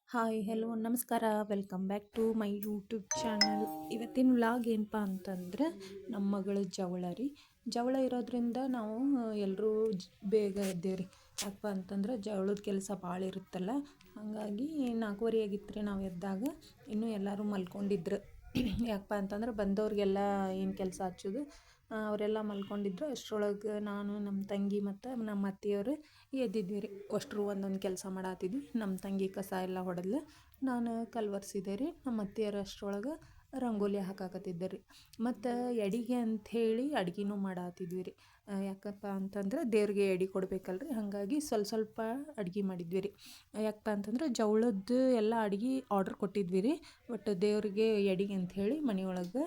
Hi hello ನಮಸ್ಕಾರ welcome back to my YouTube channel. ಇವತ್ತಿನ vlog ಏನಪ್ಪ ಅಂತಂದ್ರೆ ನಮ್ಮ ಮಗಳ ಜವಳ ರೀ. ಜವಳ ಇರೋದ್ರಿಂದ ನಾವು ಎಲ್ಲರೂ ಬೇಗ ಎದ್ದೇವ್ರಿ. ಯಾಕಪ್ಪ ಅಂತಂದ್ರೆ ಜವಳದ ಕೆಲಸ ಭಾಳ ಇರುತ್ತಲ್ಲ, ಹಾಗಾಗಿ 4:15 ಆಗಿತ್ತು ರೀ ನಾವು ಎದ್ದಾಗ. ಇನ್ನೂ ಎಲ್ಲರೂ ಮಲ್ಕೊಂಡಿದ್ರು. ಯಾಕಪ್ಪ ಅಂತಂದ್ರೆ ಬಂದವ್ರಿಗೆಲ್ಲ ಏನು ಕೆಲಸ ಹಚ್ಚೋದು, ಅವರೆಲ್ಲ ಮಲ್ಕೊಂಡಿದ್ರು. ಅಷ್ಟರೊಳಗೆ ನಾನು ನಮ್ಮ ತಂಗಿ ಮತ್ತು ನಮ್ಮ ಅತ್ತೆಯವರು ಎದ್ದಿದ್ವಿ ರೀ. ಅಷ್ಟರು ಒಂದೊಂದು ಕೆಲಸ ಮಾಡತ್ತಿದ್ವಿ. ನಮ್ಮ ತಂಗಿ ಕಸ ಎಲ್ಲ ಹೊಡೆದ್ಲು, ನಾನು ಕಲ್ವರ್ಸಿದೆ ರೀ. ನಮ್ಮ ಅತ್ತೆಯರು ಅಷ್ಟರೊಳಗೆ ರಂಗೋಲಿ ಹಾಕಾಕತ್ತಿದ್ದೆ ರೀ. ಮತ್ತು ಎಡಿಗೆ ಅಂಥೇಳಿ ಅಡ್ಗೆನೂ ಮಾಡತ್ತಿದ್ವಿ ರೀ. ಯಾಕಪ್ಪ ಅಂತಂದ್ರೆ ದೇವ್ರಿಗೆ ಎಡೆ ಕೊಡ್ಬೇಕಲ್ರಿ, ಹಾಗಾಗಿ ಸ್ವಲ್ಪ ಅಡ್ಗೆ ಮಾಡಿದ್ವಿ ರೀ. ಯಾಕಪ್ಪ ಅಂತಂದ್ರೆ ಜವಳದ್ದು ಎಲ್ಲ ಅಡ್ಗೆ ಆರ್ಡ್ರ್ ಕೊಟ್ಟಿದ್ವಿ ರೀ. ಬಟ್ ದೇವ್ರಿಗೆ ಎಡೆಗೆ ಅಂಥೇಳಿ ಮನೆಯೊಳಗೆ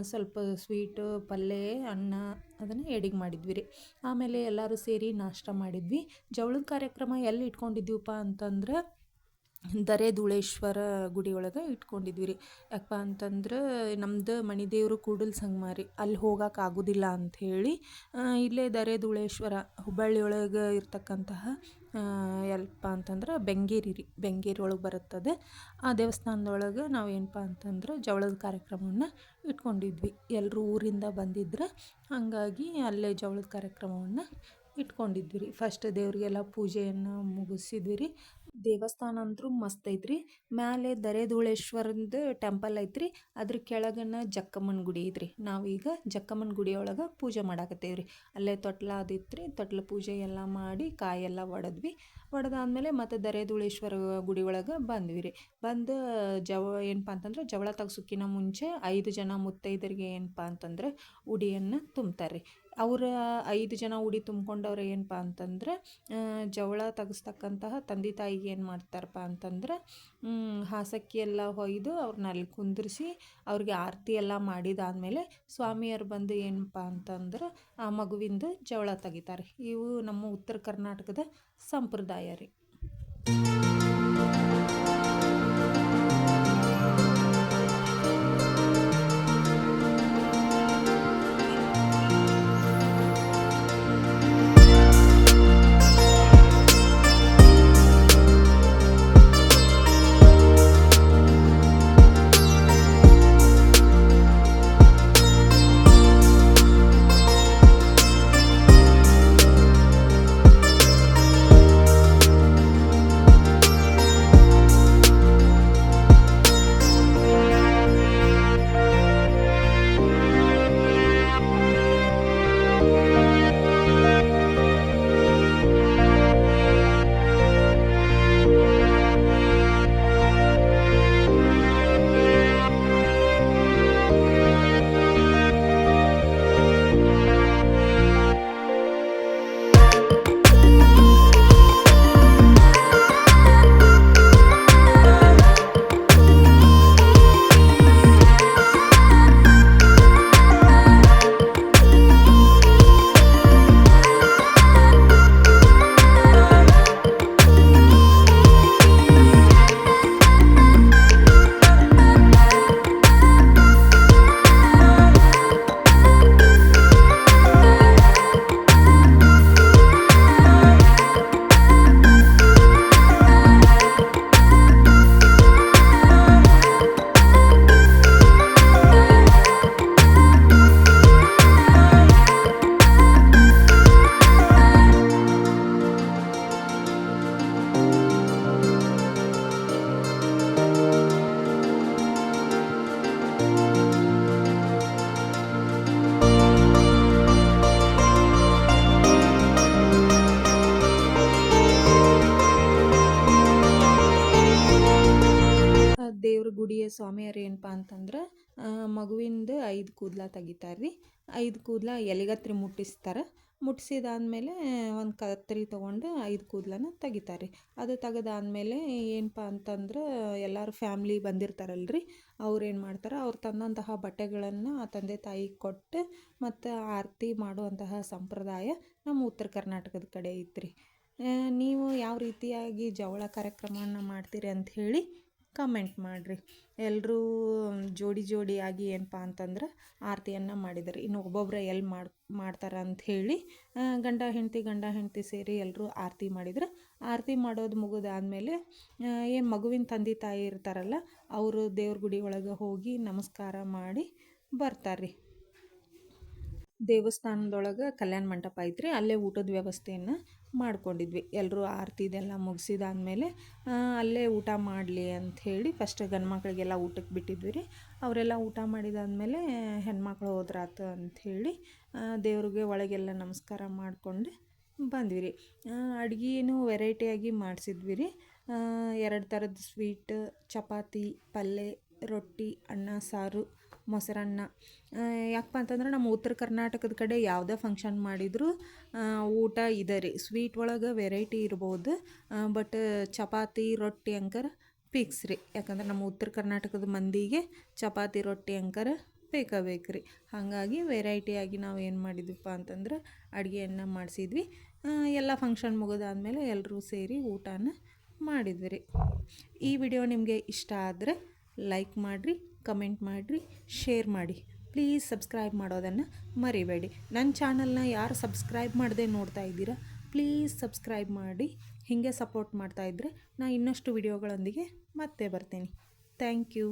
ಸ್ವಲ್ಪ ಸ್ವೀಟು, ಪಲ್ಯ, ಅನ್ನ ಅದನ್ನು ಎಡೆಗೆ ಮಾಡಿದ್ವಿ ರೀ. ಆಮೇಲೆ ಎಲ್ಲರೂ ಸೇರಿ ನಾಷ್ಟ ಮಾಡಿದ್ವಿ. ಜವಳದ ಕಾರ್ಯಕ್ರಮ ಎಲ್ಲಿ ಇಟ್ಕೊಂಡಿದ್ದೀವಪ್ಪ ಅಂತಂದ್ರೆ ಧೂಳೇಶ್ವರ ಗುಡಿ ಒಳಗೆ ಇಟ್ಕೊಂಡಿದ್ವಿ ರೀ. ಯಾಕಪ್ಪ ಅಂತಂದ್ರೆ ನಮ್ದು ಮಣಿದೇವರು ಕೂಡಲ ಸಂಗಮ ರೀ, ಅಲ್ಲಿ ಹೋಗೋಕೆ ಆಗೋದಿಲ್ಲ ಅಂಥೇಳಿ ಇಲ್ಲೇ ಧೂಳೇಶ್ವರ ಹುಬ್ಬಳ್ಳಿ ಒಳಗೆ ಇರ್ತಕ್ಕಂತಹ ಎಲ್ಲಪ್ಪ ಅಂತಂದ್ರೆ ಬೆಂಗೇರಿ ರೀ, ಬೆಂಗೇರಿ ಒಳಗೆ ಬರುತ್ತದೆ. ಆ ದೇವಸ್ಥಾನದೊಳಗೆ ನಾವು ಏನಪ್ಪ ಅಂತಂದ್ರೆ ಜವಳದ ಕಾರ್ಯಕ್ರಮವನ್ನು ಇಟ್ಕೊಂಡಿದ್ವಿ. ಎಲ್ಲರೂ ಊರಿಂದ ಬಂದಿದ್ರೆ ಹಾಗಾಗಿ ಅಲ್ಲೇ ಜವಳದ ಕಾರ್ಯಕ್ರಮವನ್ನು ಇಟ್ಕೊಂಡಿದ್ವಿ ರೀ. ಫಸ್ಟ್ ದೇವರಿಗೆಲ್ಲ ಪೂಜೆಯನ್ನು ಮುಗಿಸಿದ್ವಿ ರೀ. ದೇವಸ್ಥಾನ ಅಂತೂ ಮಸ್ತ್ ಐತ್ರಿ. ಮ್ಯಾಲೆ ಧೂಳೇಶ್ವರಂದು ಟೆಂಪಲ್ ಐತ್ರಿ, ಅದ್ರ ಕೆಳಗನ ಜಕ್ಕಮ್ಮನ ಗುಡಿ ಐತ್ರಿ. ನಾವೀಗ ಜಕ್ಕಮ್ಮನ ಗುಡಿ ಒಳಗೆ ಪೂಜೆ ಮಾಡಾಕತ್ತೇವ್ರಿ. ಅಲ್ಲೇ ತೊಟ್ಲ ಅದಿತ್ರಿ, ತೊಟ್ಲ ಪೂಜೆ ಎಲ್ಲ ಮಾಡಿ ಕಾಯೆಲ್ಲ ಒಡೆದಾದ್ಮೇಲೆ ಮತ್ತು ಧೂಳೇಶ್ವರ ಗುಡಿ ಒಳಗೆ ಬಂದ್ವಿ ರೀ. ಬಂದು ಏನಪ್ಪ ಅಂತಂದ್ರೆ ಜವಳ ತಗ್ಸೋಕ್ಕಿಂತ ಮುಂಚೆ 5 ಜನ ಮುತ್ತೈದರಿಗೆ ಏನಪ್ಪ ಅಂತಂದ್ರೆ ಉಡಿಯನ್ನು ತುಂಬ್ತಾರೆ ರೀ. ಅವರ 5 ಜನ ಉಡಿ ತುಂಬ್ಕೊಂಡವ್ರು ಏನಪ್ಪ ಅಂತಂದ್ರೆ ಜವಳ ತೆಗೆಸ್ತಕ್ಕಂತಹ ತಂದೆ ತಾಯಿಗೆ ಏನು ಮಾಡ್ತಾರಪ್ಪ ಅಂತಂದ್ರೆ ಹಾಸಕ್ಕಿ ಎಲ್ಲ ಹೊಯ್ದು ಅವ್ರನ್ನ ಅಲ್ಲಿ ಕುಂದಿರಿಸಿ ಅವ್ರಿಗೆ ಆರತಿ ಎಲ್ಲ ಮಾಡಿದಾದ್ಮೇಲೆ ಸ್ವಾಮಿಯರು ಬಂದು ಏನಪ್ಪ ಅಂತಂದ್ರೆ ಆ ಮಗುವಿಂದು ಜವಳ ತೆಗಿತಾರೆ. ಇವು ನಮ್ಮ ಉತ್ತರ ಕರ್ನಾಟಕದ ಸಂಪ್ರದಾಯ ರೀ. ದೇವ್ರ ಗುಡಿಯ ಸ್ವಾಮಿಯರು ಏನಪ್ಪ ಅಂತಂದ್ರೆ ಮಗುವಿಂದು 5 ಕೂದಲ ತೆಗಿತಾರೆ ರೀ. 5 ಕೂದಲ ಎಲೆಗತ್ರಿ ಮುಟ್ಟಿಸ್ತಾರೆ. ಮುಟ್ಟಿಸಿದಾದ್ಮೇಲೆ ಒಂದು ಕತ್ತರಿ ತೊಗೊಂಡು 5 ಕೂದಲನ್ನ ತೆಗಿತಾರೆ ರೀ. ಅದು ತೆಗೆದಾದ್ಮೇಲೆ ಏನಪ್ಪ ಅಂತಂದ್ರೆ ಎಲ್ಲರೂ ಫ್ಯಾಮ್ಲಿ ಬಂದಿರ್ತಾರಲ್ರಿ, ಅವ್ರು ಏನು ಮಾಡ್ತಾರೆ, ಅವ್ರು ತಂದಂತಹ ಬಟ್ಟೆಗಳನ್ನು ಆ ತಂದೆ ತಾಯಿಗೆ ಕೊಟ್ಟು ಮತ್ತು ಆರತಿ ಮಾಡುವಂತಹ ಸಂಪ್ರದಾಯ ನಮ್ಮ ಉತ್ತರ ಕರ್ನಾಟಕದ ಕಡೆ ಐತ್ರಿ. ನೀವು ಯಾವ ರೀತಿಯಾಗಿ ಜವಳ ಕಾರ್ಯಕ್ರಮವನ್ನು ಮಾಡ್ತೀರಿ ಅಂಥೇಳಿ ಕಮೆಂಟ್ ಮಾಡಿರಿ. ಎಲ್ಲರೂ ಜೋಡಿಯಾಗಿ ಏನಪ್ಪ ಅಂತಂದ್ರೆ ಆರತಿಯನ್ನು ಮಾಡಿದ್ದಾರೆ. ಇನ್ನು ಒಬ್ಬೊಬ್ಬರೇ ಮಾಡ್ತಾರೆ ಅಂಥೇಳಿ ಗಂಡ ಹೆಂಡತಿ ಸೇರಿ ಎಲ್ಲರೂ ಆರತಿ ಮಾಡಿದ್ರೆ ಆರತಿ ಮಾಡೋದು ಮುಗಿದಾದ್ಮೇಲೆ ಏನು ಮಗುವಿನ ತಂದೆ ತಾಯಿ ಇರ್ತಾರಲ್ಲ ಅವರು ದೇವ್ರ ಗುಡಿ ಒಳಗೆ ಹೋಗಿ ನಮಸ್ಕಾರ ಮಾಡಿ ಬರ್ತಾರೆ ರೀ. ದೇವಸ್ಥಾನದೊಳಗೆ ಕಲ್ಯಾಣ ಮಂಟಪ ಐತ್ರಿ, ಅಲ್ಲೇ ಊಟದ ವ್ಯವಸ್ಥೆಯನ್ನು ಮಾಡ್ಕೊಂಡಿದ್ವಿ. ಎಲ್ಲರೂ ಆರತಿ ಇದೆಲ್ಲ ಮುಗಿಸಿದಾದ್ಮೇಲೆ ಅಲ್ಲೇ ಊಟ ಮಾಡಲಿ ಅಂಥೇಳಿ ಫಸ್ಟ್ ಗಂಡು ಮಕ್ಕಳಿಗೆಲ್ಲ ಊಟಕ್ಕೆ ಬಿಟ್ಟಿದ್ವಿ ರೀ. ಅವರೆಲ್ಲ ಊಟ ಮಾಡಿದಾದ್ಮೇಲೆ ಹೆಣ್ಮಕ್ಳು ಹೋದ್ರಾತು ಅಂಥೇಳಿ ದೇವ್ರಿಗೆ ಒಳಗೆಲ್ಲ ನಮಸ್ಕಾರ ಮಾಡಿಕೊಂಡು ಬಂದ್ವಿ ರೀ. ಅಡ್ಗೆನೂ ವೆರೈಟಿಯಾಗಿ ಮಾಡಿಸಿದ್ವಿ ರೀ. 2 ಥರದ ಸ್ವೀಟ್, ಚಪಾತಿ, ಪಲ್ಯ, ರೊಟ್ಟಿ, ಅನ್ನ ಸಾರು, ಮೊಸರನ್ನ. ಯಾಕಪ್ಪ ಅಂತಂದ್ರೆ ನಮ್ಮ ಉತ್ತರ ಕರ್ನಾಟಕದ ಕಡೆ ಯಾವುದೇ ಫಂಕ್ಷನ್ ಮಾಡಿದರೂ ಊಟ ಇದೆ ರೀ. ಸ್ವೀಟ್ ಒಳಗೆ ವೆರೈಟಿ ಇರ್ಬೋದು, ಬಟ್ ಚಪಾತಿ ರೊಟ್ಟಿ ಅಂಕರ ಫಿಕ್ಸ್ ರೀ. ಯಾಕಂದ್ರೆ ನಮ್ಮ ಉತ್ತರ ಕರ್ನಾಟಕದ ಮಂದಿಗೆ ಚಪಾತಿ ರೊಟ್ಟಿ ಅಂಕರ ಬೇಕು ರೀ. ಹಾಗಾಗಿ ವೆರೈಟಿಯಾಗಿ ನಾವು ಏನು ಮಾಡಿದ್ವಿಪ್ಪ ಅಂತಂದ್ರೆ ಅಡುಗೆಯನ್ನು ಮಾಡಿಸಿದ್ವಿ. ಎಲ್ಲ ಫಂಕ್ಷನ್ ಮುಗಿದಾದ್ಮೇಲೆ ಎಲ್ಲರೂ ಸೇರಿ ಊಟನ ಮಾಡಿದ್ವಿ ರೀ. ಈ ವಿಡಿಯೋ ನಿಮಗೆ ಇಷ್ಟ ಆದರೆ ಲೈಕ್ ಮಾಡಿರಿ, ಕಮೆಂಟ್ ಮಾಡಿರಿ, ಶೇರ್ ಮಾಡಿ. ಪ್ಲೀಸ್ ಸಬ್ಸ್ಕ್ರೈಬ್ ಮಾಡೋದನ್ನು ಮರಿಬೇಡಿ. ನನ್ನ ಚಾನಲ್ನ ಯಾರು ಸಬ್ಸ್ಕ್ರೈಬ್ ಮಾಡದೆ ನೋಡ್ತಾ ಇದ್ದೀರಾ ಪ್ಲೀಸ್ ಸಬ್ಸ್ಕ್ರೈಬ್ ಮಾಡಿ. ಹೀಗೆ ಸಪೋರ್ಟ್ ಮಾಡ್ತಾಯಿದ್ರೆ ನಾನು ಇನ್ನಷ್ಟು ವಿಡಿಯೋಗಳೊಂದಿಗೆ ಮತ್ತೆ ಬರ್ತೀನಿ. Thank you.